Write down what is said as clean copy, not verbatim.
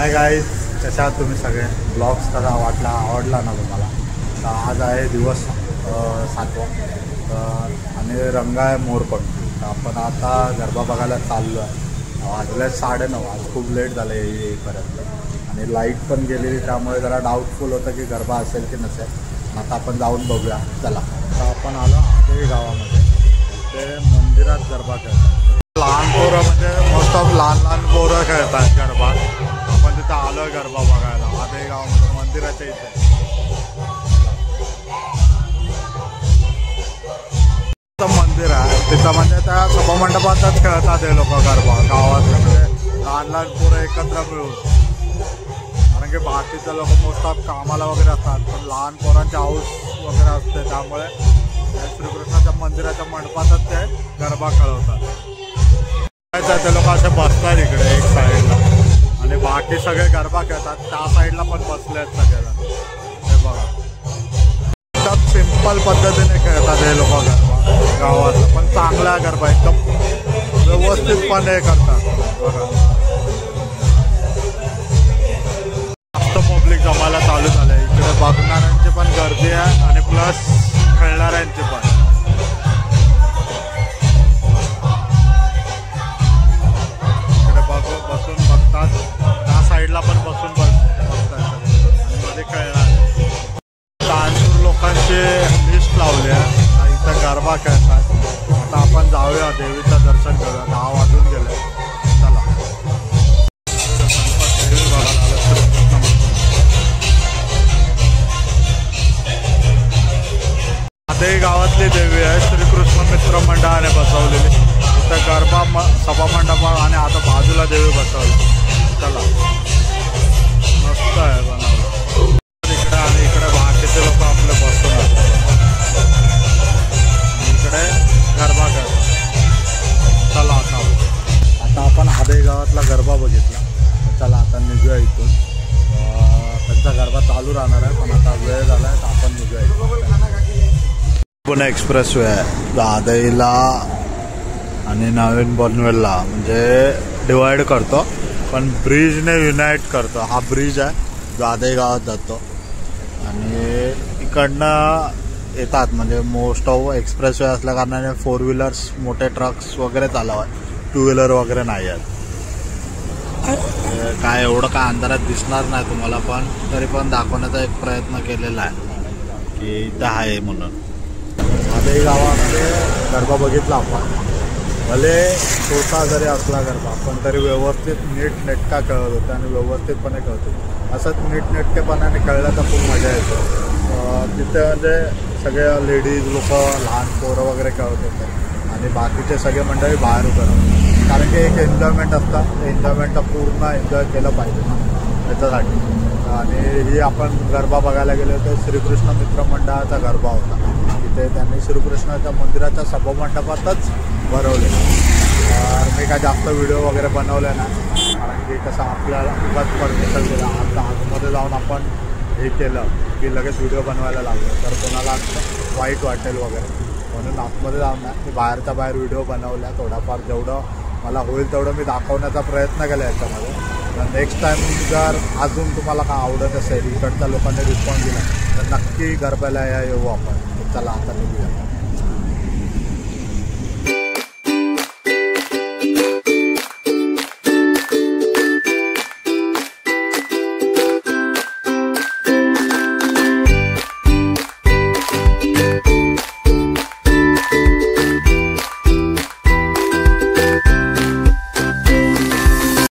Hi guys, कशा आहात तुम्ही सगळे? ब्लॉग्स कसा आवडला ना तुम्हाला? तर आज आहे दिवस 7वा आणि रंग आहे मोरपंखी. तर आपण आता गरबा बघायला चाललो आहे. वाजले 9:30. आज खूप लेट झालं येईपर्यंत आणि लाईट पण गेलेली, त्यामुळे जरा डाऊटफुल होतं की गरबा असेल की नसेल. आता आपण जाऊन बघूया. चला, आता आपण आलो आते गावामध्ये. ते मंदिरात गरबा खेळतात. लहान पोरं म्हणजे मोस्ट ऑफ लहान पोरं खेळतात गरबा. आपण तिथं आलोय गरबा बघायला आते गावामध्ये मंदिराच्या इथे. मंदिर आहे तिथं, म्हणजे त्या सभामंडपातच खेळतात हे लोक गरबा गावात. म्हणजे लहान पोरं एकत्र मिळून, कारण की बाकीचे लोक मोस्ट ऑफ कामाला वगैरे असतात, पण लहान पोरांची हाऊस वगैरे असते, त्यामुळे श्रीकृष्णाच्या मंदिराच्या मंडपातच ते गरबा खेळवतात. ते लोक असे बसतात इकडे एक साईडला आणि बाकी सगळे गरबा खेळतात. त्या साईडला पण बसले आहेत सगळेजण. हे बघा, एकदम सिंपल पद्धतीने खेळतात हे लोक गरबा गावात, पण चांगला गरबा एकदम व्यवस्थितपणे करतात. बघा, जास्त पब्लिक जमायला चालू झाले इकडे. बघणाऱ्यांची पण गर्दी आहे आणि प्लस खेळणाऱ्यांची पण. बसून बघतात, त्या साईडला पण बसून बघतात आणि मध्ये खेळणार. तानपूर लोकांची लिस्ट लावली आहे, इथं गरबा खेळतात. आता आपण जाऊया, देवीचं दर्शन करूया. 10 वाजून गेले. चला, देवी बघायला आलं श्रीकृष्ण. आते गावातली देवी आहे, श्रीकृष्ण मित्र मंडळाने बसवलेली. इथं गरबा सभामंडप आणि आता बाजूला देवी बसवली. चला, मस्त आहे बनवलं इकडे. आणि इकडे बाकीचे लोक आपले बसून इकडे गरबा खेळतात. चला, आता आपण आदे गावातला गरबा बघितला. चला आता निघूया इथून. त्यांचा गरबा चालू राहणार आहे, पण आता वेळ झाला आहे, तर आपण निघूया इथून. पुणे एक्सप्रेस वे आहे आदेला आणि नवीन पनवेलला, म्हणजे डिवाइड करतो, पण ब्रिजने युनाइट करतो. हा ब्रिज आहे जो आदे गावात जातो आणि इकडनं येतात. म्हणजे मोस्ट ऑफ एक्सप्रेस वे असल्या कारणाने 4 व्हीलर्स, मोठे ट्रक्स वगैरे चालवतात, 2 व्हीलर वगैरे नाही आहेत. काय एवढं काय अंधारात दिसणार नाही तुम्हाला, पण तरी पण दाखवण्याचा एक प्रयत्न केलेला आहे की इथं आहे म्हणून. आदे गावामध्ये गरबा बघितला आपण. भले छोटा जरी असला गरबा, पण तरी व्यवस्थित नीटनेटका खेळत होते आणि व्यवस्थितपणे खेळत होते. असंच नीटनेटकेपणाने खेळण्याचा खूप मजा येते. तिथे म्हणजे सगळे लेडीज लोक, लहान पोरं वगैरे खेळत होते आणि बाकीचे सगळे मंडळी बाहेर उभं राहतात, कारण की एक एन्जॉयमेंट असतं. ते एन्जॉयमेंटचा पूर्ण एन्जॉय केलं पाहिजे ना त्याच्यासाठी. आणि ही आपण गरबा बघायला गेलो होतो, श्रीकृष्ण मित्र मंडळाचा गरबा होता. तिथे त्यांनी श्रीकृष्णाच्या मंदिराच्या सभामंडपातच भरवले. मी काय जास्त व्हिडिओ वगैरे बनवले ना, कारण की कसं आपल्याला उगाच परमिशन दिलं. आता आतमध्ये जाऊन आपण हे केलं की लगेच व्हिडिओ बनवायला लागलो तर कोणाला वाईट वाटेल वगैरे, म्हणून आतमध्ये जाऊन ना मी बाहेरच्या बाहेर व्हिडिओ बनवल्या. थोडाफार जेवढं मला होईल तेवढं मी दाखवण्याचा प्रयत्न केला याच्यामध्ये. नेक्स्ट टाईम जर अजून तुम्हाला काय आवडत असेल, इकडच्या लोकांनी रिस्पॉन्स दिला, तर नक्की गरब्याला येऊ आपण. चला आता निघूया.